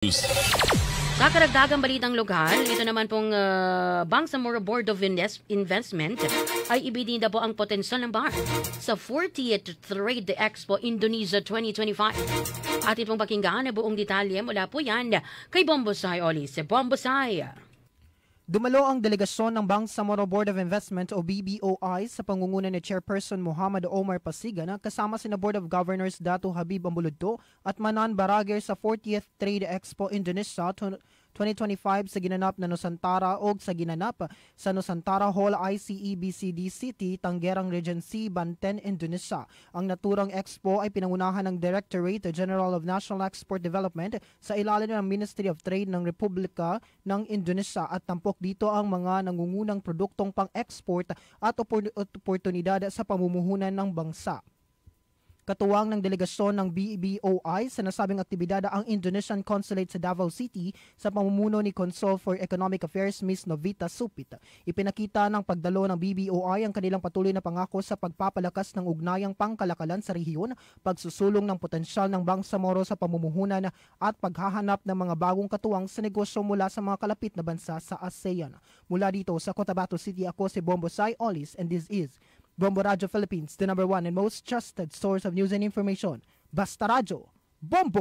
Sa karagdagang balitang lokal, ito naman pong Bangsamoro Board of Investment ay ibinida po ang potensyal ng bar sa 40th Trade Expo Indonesia 2025. Atin pong pakinggan na buong detalye mula po yan kay Bombosay Olis. Bombosay! Dumalo ang delegasyon ng Bangsamoro Board of Investment o BBOI sa pangunguna ni Chairperson Muhammad Omar Pasigan kasama sina Board of Governors Datu Habib Ambuludto at Manan Barager sa 40th Trade Expo Indonesia 2025 sa ginanap na Nusantara o sa ginanap sa Nusantara Hall ICEBCD City, Tanggerang Regency, Banten, Indonesia. Ang naturang expo ay pinangunahan ng Directorate General of National Export Development sa ilalim ng Ministry of Trade ng Republika ng Indonesia at tampok dito ang mga nangungunang produktong pang-export at oportunidad sa pamumuhunan ng bansa. Katuwang ng delegasyon ng BBOI sa nasabing aktibidad ang Indonesian Consulate sa Davao City sa pamumuno ni Consul for Economic Affairs Ms. Novita Supit. Ipinakita ng pagdalo ng BBOI ang kanilang patuloy na pangako sa pagpapalakas ng ugnayang pangkalakalan sa rehiyon, pagsusulong ng potensyal ng Bangsamoro sa pamumuhunan at paghahanap ng mga bagong katuwang sa negosyo mula sa mga kalapit na bansa sa ASEAN. Mula dito sa Cotabato City, ako si Bombosay Olis and this is Bombo Radio Philippines, the #1 and most trusted source of news and information. Basta Radio, Bombo!